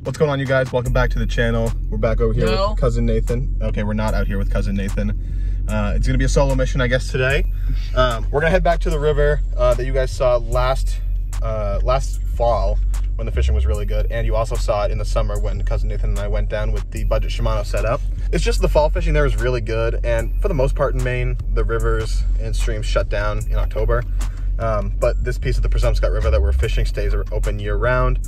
What's going on, you guys? Welcome back to the channel. We're back over here with cousin Nathan. Okay, we're not out here with cousin Nathan. It's gonna be a solo mission, I guess, today. We're gonna head back to the river that you guys saw last fall when the fishing was really good, and you also saw it in the summer when cousin Nathan and I went down with the budget Shimano setup. It's just the fall fishing there is really good, and for the most part in Maine, the rivers and streams shut down in October. But this piece of the Presumpscot River that we're fishing stays open year round.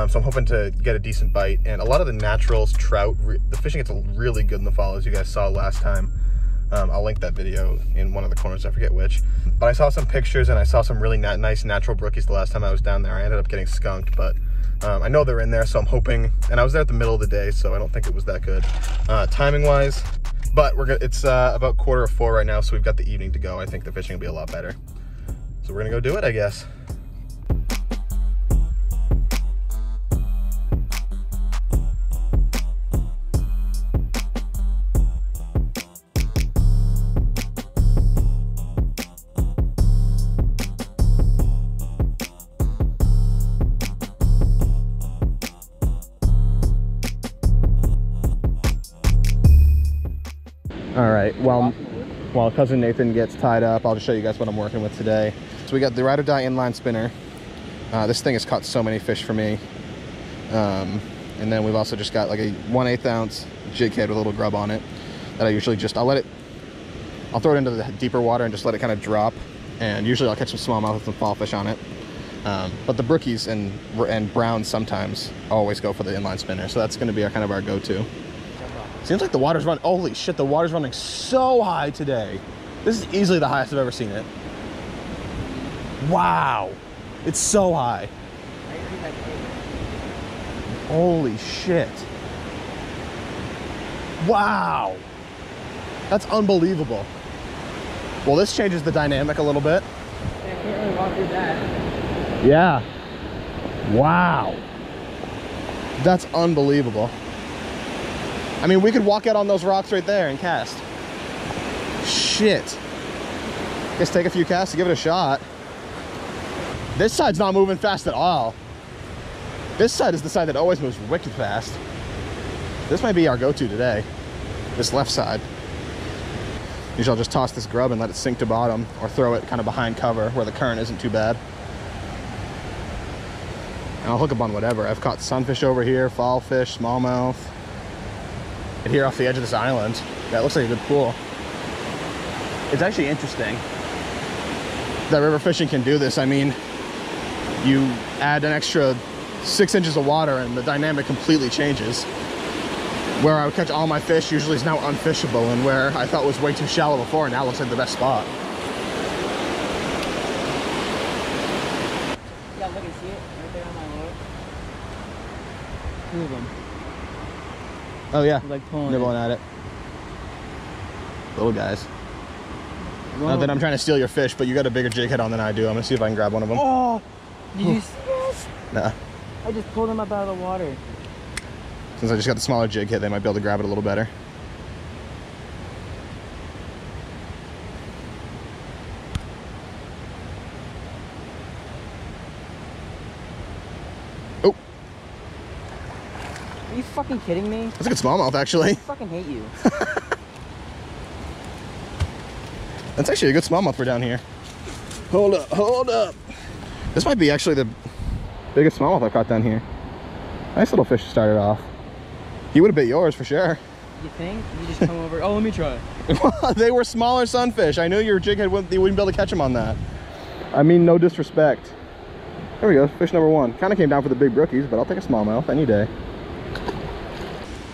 So I'm hoping to get a decent bite, and a lot of the naturals, trout, the fishing gets really good in the fall, as you guys saw last time. I'll link that video in one of the corners, I forget which. But I saw some pictures and I saw some really nice natural brookies the last time I was down there. I ended up getting skunked, but I know they're in there, so I'm hoping, and I was there at the middle of the day, so I don't think it was that good timing wise. But it's about 3:45 right now, so we've got the evening to go. I think the fishing will be a lot better. So we're gonna go do it, I guess. All right, while cousin Nathan gets tied up, I'll just show you guys what I'm working with today. So we got the Ride or Die inline spinner. This thing has caught so many fish for me. And then we've also just got like a 1/8 ounce jig head with a little grub on it that I usually just, I'll throw it into the deeper water and just let it kind of drop. And usually I'll catch some smallmouth with some fall fish on it. But the brookies and browns sometimes always go for the inline spinner. So that's gonna be kind of our go-to. Seems like the water's running, holy shit, the water's running so high today. This is easily the highest I've ever seen it. Wow, it's so high. Holy shit. Wow, that's unbelievable. Well, this changes the dynamic a little bit. I can't really walk through that. Yeah, wow. That's unbelievable. I mean, we could walk out on those rocks right there and cast. Shit. Guess take a few casts to give it a shot. This side's not moving fast at all. This side is the side that always moves wicked fast. This might be our go-to today. This left side. Usually I'll just toss this grub and let it sink to bottom, or throw it kind of behind cover where the current isn't too bad. And I'll hook up on whatever. I've caught sunfish over here, fall fish, smallmouth. Here off the edge of this island. That looks like a good pool. It's actually interesting that river fishing can do this. I mean, you add an extra 6 inches of water and the dynamic completely changes. Where I would catch all my fish usually is now unfishable, and where I thought was way too shallow before now looks like the best spot. Yeah, look and see it right there on my boat. 2 of them. Oh yeah, like nibbling at it. Little guys. Not that I'm trying to steal your fish, but you got a bigger jig head on than I do. I'm gonna see if I can grab one of them. Oh, did you see this? Nah. I just pulled them up out of the water. Since I just got the smaller jig head, they might be able to grab it a little better. Oh. Are you fucking kidding me? That's a good smallmouth, actually. I fucking hate you. That's actually a good smallmouth for down here. Hold up, hold up. This might be actually the biggest smallmouth I've caught down here. Nice little fish to start it off. He would have bit yours for sure. You think? You just come over. Oh, let me try. They were smaller sunfish. I knew your jig head you wouldn't be able to catch them on that. I mean, no disrespect. There we go, fish number 1. Kind of came down for the big brookies, but I'll take a smallmouth any day.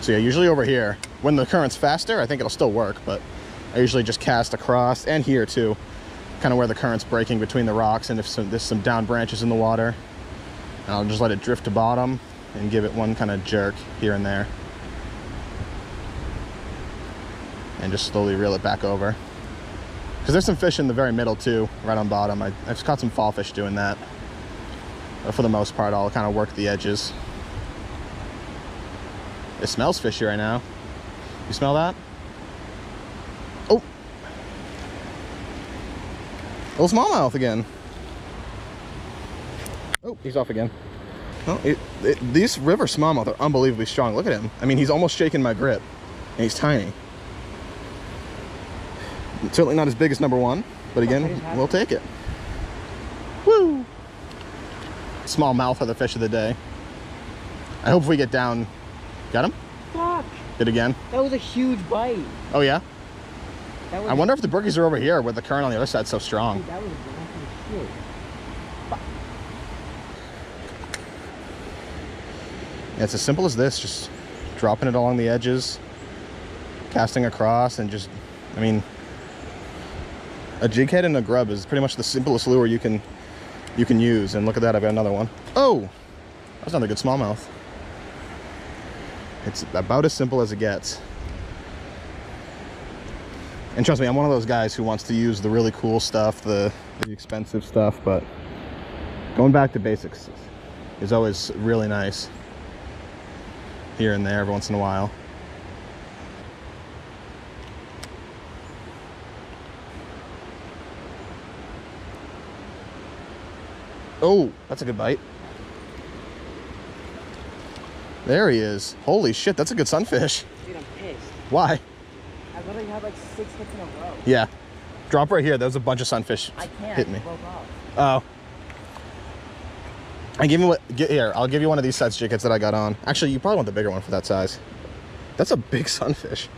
So yeah, usually over here, when the current's faster, I think it'll still work, but I usually just cast across, and here too, kind of where the current's breaking between the rocks, and if there's some down branches in the water, and I'll just let it drift to bottom and give it one kind of jerk here and there. And just slowly reel it back over. Because there's some fish in the very middle too, right on bottom. I've caught some fall fish doing that. But for the most part, I'll kind of work the edges. It smells fishy right now. You smell that? Oh! Little smallmouth again. Oh, he's off again. Well, these river smallmouth are unbelievably strong. Look at him. I mean, he's almost shaking my grip, and he's tiny. Certainly not as big as number one, but again, we'll take it. Woo! Smallmouth are the fish of the day. I hope if we get down... Got him? Fuck! Did again? That was a huge bite. Oh, yeah? I wonder if the brookies are over here where the current on the other side's so strong. Dude, that was a shit. Yeah, it's as simple as this. Just dropping it along the edges, casting across, and just... I mean... A jig head and a grub is pretty much the simplest lure you can use. And look at that, I've got another one. Oh! That's another good smallmouth. It's about as simple as it gets. And trust me, I'm one of those guys who wants to use the really cool stuff, the expensive stuff, but going back to basics is always really nice. Here and there, every once in a while. Oh, that's a good bite. There he is. Holy shit, that's a good sunfish. Dude, I'm pissed. Why? I literally had like 6 hits in a row. Yeah. Drop right here. There's a bunch of sunfish hitting me. Oh. I give you what? Here, I'll give you one of these size jig heads that I got on. Actually, you probably want the bigger one for that size. That's a big sunfish.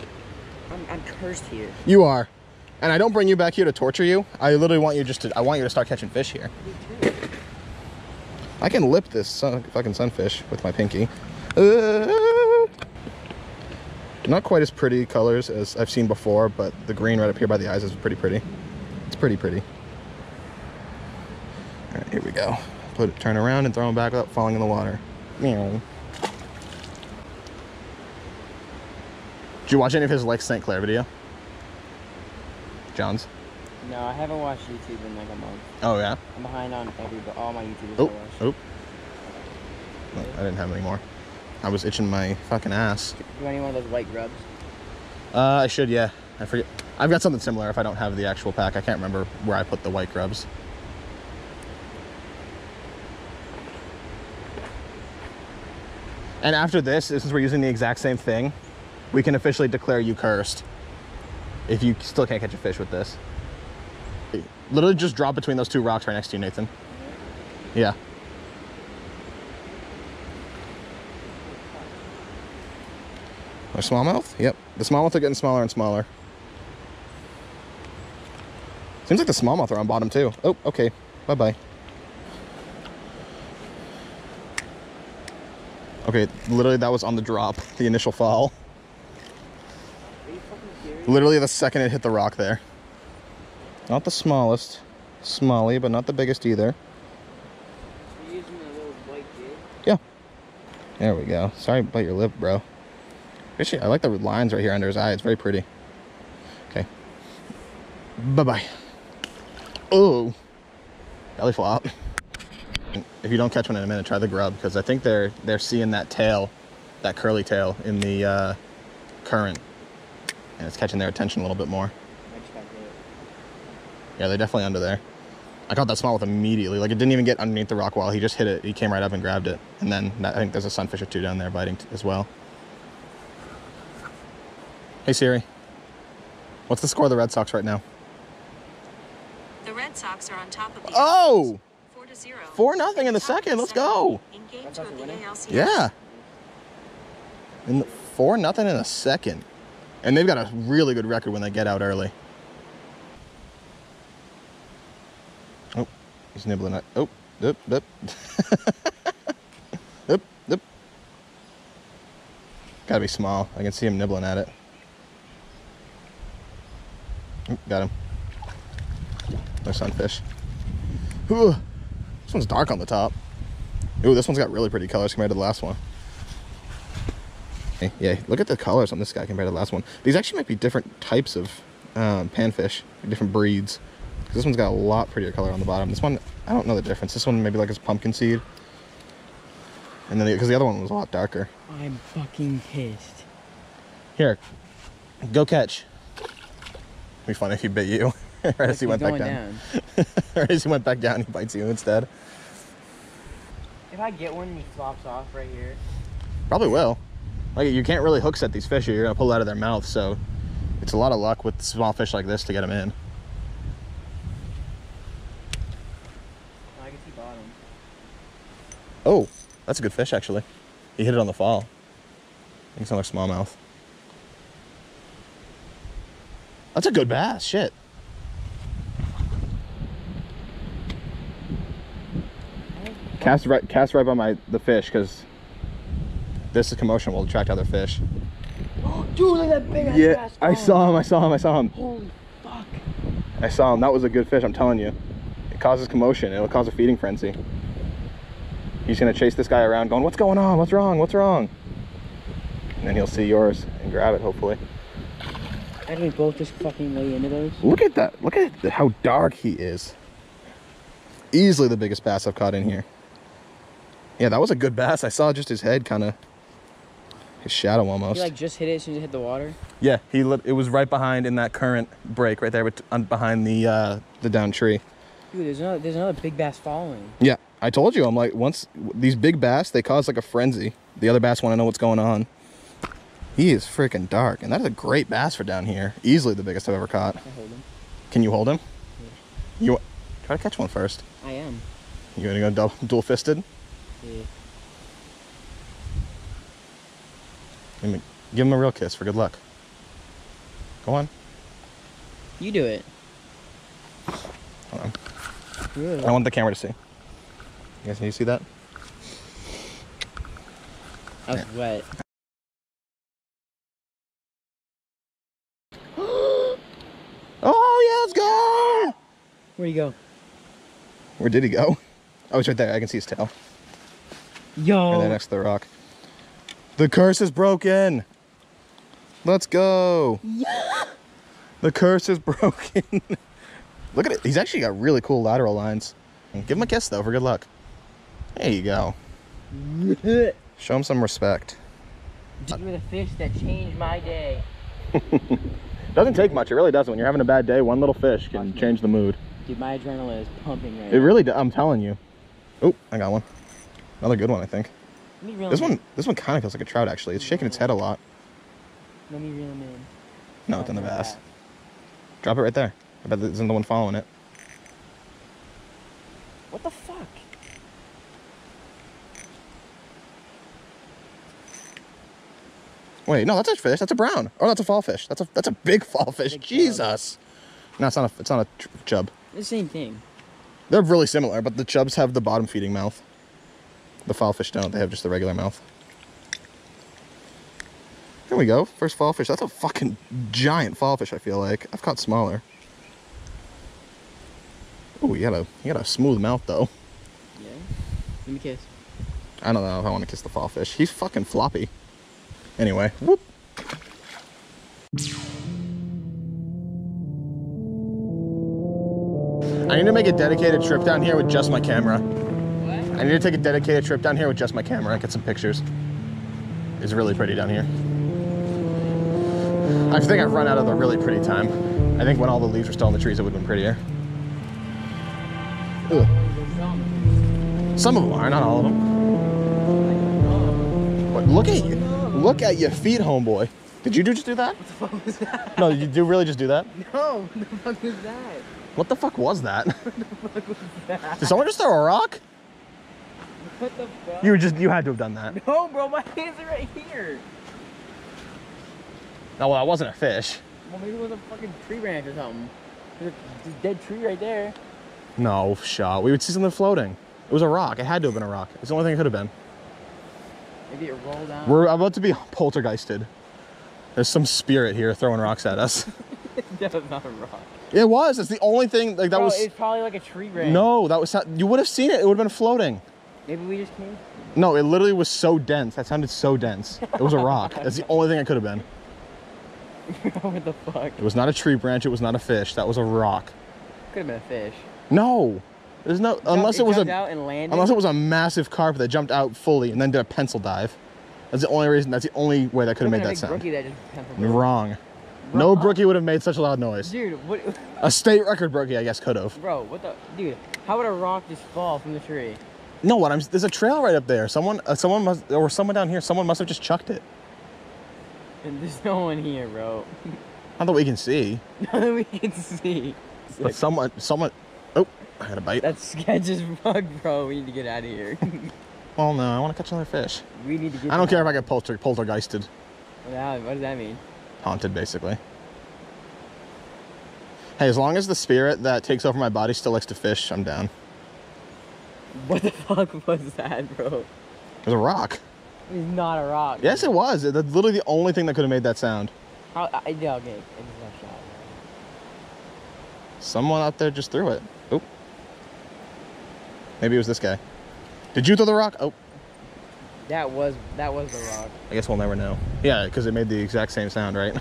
I'm cursed here. You are. And I don't bring you back here to torture you. I literally want you I want you to start catching fish here. Me too. I can lip this fucking sunfish with my pinky. Not quite as pretty colors as I've seen before, but the green right up here by the eyes is pretty pretty. It's pretty pretty. All right, here we go. Turn around and throw him back up, falling in the water. Meow. Did you watch any of his Lake St. Clair video? John's? No, I haven't watched YouTube in like a month. Oh, yeah? I'm behind on all my YouTubers I Oh, watch. oh. No, I didn't have any more. I was itching my fucking ass. Do any one of those white grubs? I should, yeah. I forget. I've got something similar if I don't have the actual pack. I can't remember where I put the white grubs. And after this, since we're using the exact same thing, we can officially declare you cursed. If you still can't catch a fish with this. Literally just drop between those two rocks right next to you, Nathan. Yeah. Or smallmouth? Yep. The smallmouth are getting smaller and smaller. Seems like the smallmouth are on bottom too. Oh, okay. Bye-bye. Okay, literally that was on the drop, the initial fall. Are you fucking serious? Literally the second it hit the rock there. Not the smallest. Smally, but not the biggest either. You're using a little white jig? Yeah. There we go. Sorry about your lip, bro. Actually, I like the lines right here under his eye. It's very pretty. Okay. Bye-bye. Oh. Belly flop. If you don't catch one in a minute, try the grub, because I think they're seeing that tail, that curly tail in the current, and it's catching their attention a little bit more. Yeah, they're definitely under there. I caught that smallmouth immediately. Like, it didn't even get underneath the rock wall. He just hit it. He came right up and grabbed it. And then I think there's a sunfish or two down there biting as well. Hey, Siri. What's the score of the Red Sox right now? The Red Sox are on top of the Oh! 4-0. 4-0 in the second. Let's go. In game 2 of the ALCS. Yeah. 4-0 in a second. And they've got a really good record when they get out early. Oh, he's nibbling it. Oh, dip, dip. Dip, dip. Gotta be small. I can see him nibbling at it. Oh, got him. No sunfish. Ooh, this one's dark on the top. Ooh, this one's got really pretty colors compared to the last one. Hey, yeah, look at the colors on this guy compared to the last one. These actually might be different types of panfish, different breeds. This one's got a lot prettier color on the bottom. This one, I don't know the difference. This one maybe like it's pumpkin seed. And then, because the other one was a lot darker. I'm fucking pissed. Here, go catch. It'd be funny if he bit you. Right as he went back down. Right as he went back down, he bites you instead. If I get one and he flops off right here. Probably will. Like, you can't really hook set these fish, or you're gonna pull it out of their mouth, so it's a lot of luck with small fish like this to get them in. I can see bottom. Oh, that's a good fish, actually. He hit it on the fall. I think it's another smallmouth. That's a good bass, shit. Cast right by the fish, because this commotion will attract other fish. Dude, look at that big ass bass. I saw him. Holy fuck. I saw him. That was a good fish, I'm telling you. It causes commotion. It'll cause a feeding frenzy. He's gonna chase this guy around going, what's going on? What's wrong? What's wrong? And then he'll see yours and grab it, hopefully. How do we both just fucking lay into those? Look at that. Look at how dark he is. Easily the biggest bass I've caught in here. Yeah, that was a good bass. I saw just his head, kind of, his shadow almost. He like just hit it as soon as it hit the water? Yeah, it was right behind in that current break right there behind the down tree. Dude, there's another big bass following. Yeah, I told you. I'm like, once these big bass, they cause like a frenzy. The other bass want to know what's going on. He is freaking dark, and that is a great bass for down here. Easily the biggest I've ever caught. Can I hold him? Can you hold him? Yeah. You try to catch one first. I am. You gonna go dual fisted? Yeah. Give him a real kiss for good luck. Go on. You do it. Hold on. Really? I want the camera to see. You guys, can you see that? I was wet. Oh yeah, let's go! Where'd he go? Where did he go? Oh, he's right there. I can see his tail. Yo! Right there next to the rock. The curse is broken! Let's go! Yeah! The curse is broken! Look at it. He's actually got really cool lateral lines. Give him a kiss, though, for good luck. There you go. Show him some respect. You were the fish that changed my day. Doesn't take much. It really doesn't. When you're having a bad day, one little fish can change the mood. Dude, my adrenaline is pumping right now. It really does. I'm telling you. Oh, I got one. Another good one, I think. This one kind of feels like a trout, actually. It's shaking its head a lot. Let me reel him in. No, it's in the bass. Drop it right there. I bet this isn't the one following it. What the fuck? Wait, no, that's a fish. That's a brown. Oh, that's a fall fish. That's a big fall fish. Big Jesus. No, it's not a chub. The same thing. They're really similar, but the chubs have the bottom feeding mouth. The fall fish don't. They have just the regular mouth. Here we go. First fall fish. That's a fucking giant fall fish, I feel like. I've caught smaller. Oh, you got a smooth mouth, though. Yeah. Let me kiss. I don't know if I want to kiss the fall fish. He's fucking floppy. Anyway, whoop. I need to make a dedicated trip down here with just my camera. What? I need to take a dedicated trip down here with just my camera and get some pictures. It's really pretty down here. I think I've run out of the really pretty time. I think when all the leaves were still on the trees, it would have been prettier. Ugh. Some of them are, not all of them. But look at you. Look at your feet, homeboy. Did you just do that? What the fuck was that? No, did you really just do that? No, what the fuck was that? What the fuck was that? What the fuck was that? Did someone just throw a rock? What the fuck? You had to have done that. No, bro, my hands are right here. No, well, that wasn't a fish. Well, maybe it was a fucking tree branch or something. There's a dead tree right there. No shot. We would see something floating. It was a rock. It had to have been a rock. It's the only thing it could have been. Maybe it rolled down. We're about to be poltergeisted. There's some spirit here throwing rocks at us. That was not a rock. It was. It's the only thing like that Bro, was. It's probably like a tree branch. No, that was. You would have seen it. It would have been floating. Maybe we just came. No, it literally was so dense. That sounded so dense. It was a rock. That's the only thing it could have been. What the fuck? It was not a tree branch. It was not a fish. That was a rock. Could have been a fish. No, there's no unless it was jumped out and landed? unless it was a massive carp that jumped out fully and then did a pencil dive. That's the only reason. That's the only way that could have made that sound. That just Wrong. No brookie would have made such a loud noise. Dude, what? A state record brookie, I guess, could have. Bro, what the? Dude, how would a rock just fall from the tree? No, there's a trail right up there. Someone down here. Someone must have just chucked it. And there's no one here, bro. Not that we can see. Not that we can see. But someone. Oh, I had a bite. That's sketch as fuck, bro. We need to get out of here. Well, no, I want to catch another fish. We need to get. I don't care if I get poltergeisted. What does that mean? Haunted, basically. Hey, as long as the spirit that takes over my body still likes to fish, I'm down. What the fuck was that, bro? There's a rock. It's not a rock. Yes, it was. That's literally the only thing that could have made that sound. Yeah, okay. It's not shot. Someone out there just threw it. Oh. Maybe it was this guy. Did you throw the rock? Oh. That was the rock. I guess we'll never know. Yeah, because it made the exact same sound, right?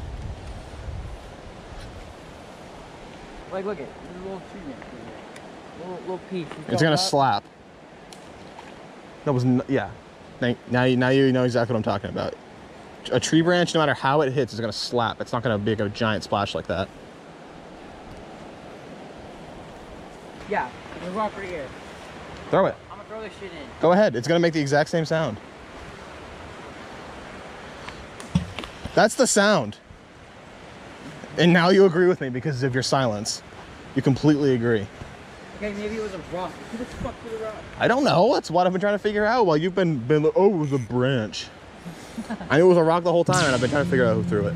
Like, look at it. There's a little tree next to it. Little piece. It's gonna slap. That was yeah. Now you know exactly what I'm talking about. A tree branch, no matter how it hits, is gonna slap. It's not gonna be like a giant splash like that. Yeah, there's a rock right here. Throw it. I'm gonna throw this shit in. Go ahead. It's gonna make the exact same sound. That's the sound. And now you agree with me because of your silence. You completely agree. Okay, maybe it was a rock. Who the fuck threw the rock? I don't know. That's what I've been trying to figure out while you've been oh, it was a branch. I knew it was a rock the whole time, and I've been trying to figure out who threw it.